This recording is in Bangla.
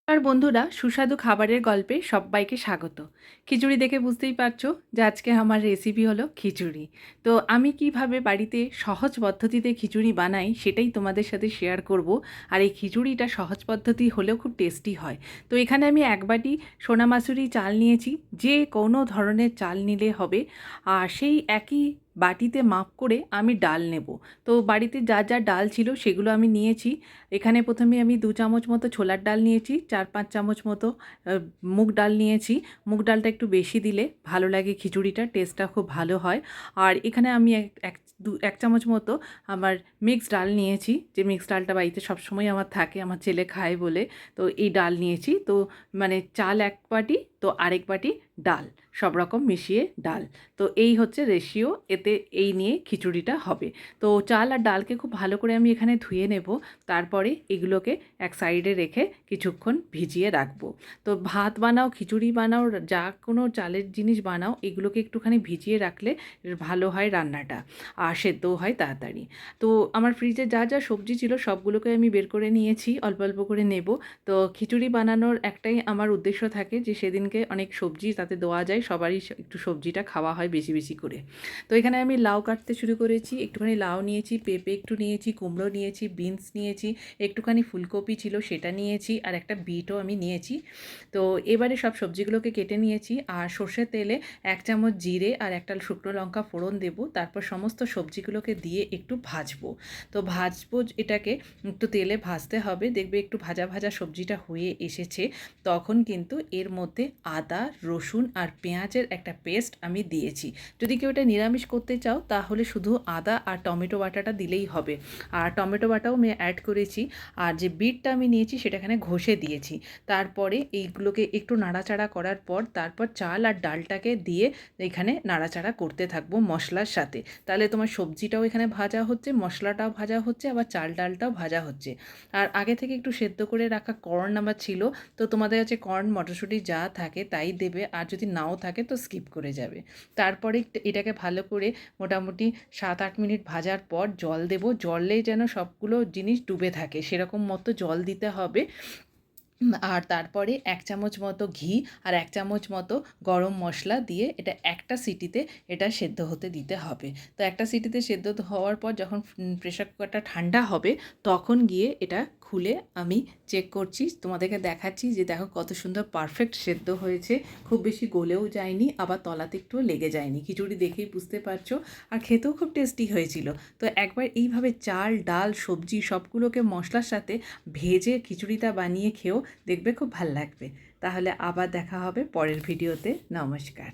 আর বন্ধুরা, সুস্বাদু খাবারের গল্পে সব্বাইকে স্বাগত। খিচুড়ি দেখে বুঝতেই পারছো যে আজকে আমার রেসিপি হলো খিচুড়ি। তো আমি কিভাবে বাড়িতে সহজ পদ্ধতিতে খিচুড়ি বানাই সেটাই তোমাদের সাথে শেয়ার করব। আর এই খিচুড়িটা সহজ পদ্ধতি হলেও খুব টেস্টি হয়। তো এখানে আমি 1 বাটি সোনা মাসুরি চাল নিয়েছি, যে কোনো ধরনের চাল নিলে হবে। আর সেই একই বাটিতে মাপ করে আমি ডাল নেব। তো বাড়িতে যা যা ডাল ছিল সেগুলো আমি নিয়েছি। এখানে প্রথমে আমি 2 চামচ মতো ছোলার ডাল নিয়েছি, 4-5 চামচ মতো মুগ ডাল নিয়েছি। মুগ ডালটা একটু বেশি দিলে ভালো লাগে, খিচুড়িটা টেস্টটা খুব ভালো হয়। আর এখানে আমি এক চামচ মতো আমার মিক্সড ডাল নিয়েছি, যে মিক্সড ডালটা বাড়িতে সবসময় আমার থাকে, আমার ছেলে খায় বলে। তো এই ডাল নিয়েছি। তো মানে চাল 1 বাটি, তো আরেক বাটি ডাল, সব রকম মিশিয়ে ডাল। তো এই হচ্ছে রেশিও, এতে এই নিয়ে খিচুড়িটা হবে। তো চাল আর ডালকে খুব ভালো করে আমি এখানে ধুয়ে নেব। তারপরে এগুলোকে এক সাইডে রেখে কিছুক্ষণ ভিজিয়ে রাখবো। তো ভাত বানাও, খিচুড়ি বানাও, যা কোনো চালের জিনিস বানাও, এগুলোকে একটুখানি ভিজিয়ে রাখলে ভালো হয় রান্নাটা, আর সেদ্ধও হয় তাড়াতাড়ি। তো আমার ফ্রিজে যা যা সবজি ছিল সবগুলোকে আমি বের করে নিয়েছি, অল্প অল্প করে নেব। তো খিচুড়ি বানানোর একটাই আমার উদ্দেশ্য থাকে যে সেদিনকে অনেক সবজি তাতে দেওয়া যায়, সবারই একটু সবজিটা খাওয়া হয় বেশি বেশি করে। তো এখানে আমি লাউ কাটতে শুরু করেছি, একটুখানি লাউ নিয়েছি, পেঁপে একটু নিয়েছি, কুমড়ো নিয়েছি, বিনস নিয়েছি, একটুখানি ফুলকপি ছিল সেটা নিয়েছি, আর একটা বিটও আমি নিয়েছি। তো এবারে সব সবজিগুলোকে কেটে নিয়েছি, আর সর্ষের তেলে 1 চামচ জিরে আর একটা শুকনো লঙ্কা ফোড়ন দেবো। তারপর সমস্ত সবজিগুলোকে দিয়ে একটু ভাজবো। তো ভাজবো, এটাকে একটু তেলে ভাজতে হবে। দেখবে একটু ভাজা ভাজা সবজিটা হয়ে এসেছে, তখন কিন্তু এর মধ্যে আদা, রসুন আর পেঁয়াজের একটা পেস্ট আমি দিয়েছি। যদি কেউ এটা নিরামিষ করতে চাও তাহলে শুধু আদা আর টমেটো বাটাটা দিলেই হবে। আর টমেটো বাটাও আমি অ্যাড করেছি। আর যে বিটটা আমি নিয়েছি সেটা এখানে ঘষে দিয়েছি। তারপরে এইগুলোকে একটু নাড়াচাড়া করার পর তারপর চাল আর ডালটাকে দিয়ে এখানে নাড়াচাড়া করতে থাকবো মশলার সাথে। তাহলে তোমার সবজিটাও এখানে ভাজা হচ্ছে, মশলাটাও ভাজা হচ্ছে, আবার চাল ডালটাও ভাজা হচ্ছে। আর আগে থেকে একটু সেদ্ধ করে রাখা কর্ন আমার ছিল, তো তোমাদের কাছে কর্ন মটরশুঁটি যা থাকে তাই দেবে, আর যদি নাও থাকে তো স্কিপ করে যাবে। তারপরে এটাকে ভালো করে মোটামুটি 7-8 মিনিট ভাজার পর জল দেব। জলে যেন সবগুলো জিনিস ডুবে থাকে সেরকম মতো জল দিতে হবে। আর তারপরে 1 চামচ মতো ঘি আর 1 চামচ মতো গরম মশলা দিয়ে এটা একটা সিটিতে এটা সেদ্ধ হতে দিতে হবে। তো একটা সিটিতে সেদ্ধ হওয়ার পর যখন প্রেসার কুকারটা ঠান্ডা হবে তখন গিয়ে এটা খুলে আমি চেক করছি, তোমাদেরকে দেখাচ্ছি যে দেখো কত সুন্দর পারফেক্ট সেদ্ধ হয়েছে। খুব বেশি গলেও যায়নি, আবার তলাতে একটুও লেগে যায়নি। খিচুড়ি দেখেই বুঝতে পারছো। আর খেতেও খুব টেস্টি হয়েছিল। তো একবার এইভাবে চাল, ডাল, সবজি সবগুলোকে মশলার সাথে ভেজে খিচুড়িটা বানিয়ে খেও, দেখবে খুব ভাল লাগবে। তাহলে আবার দেখা হবে পরের ভিডিওতে। নমস্কার।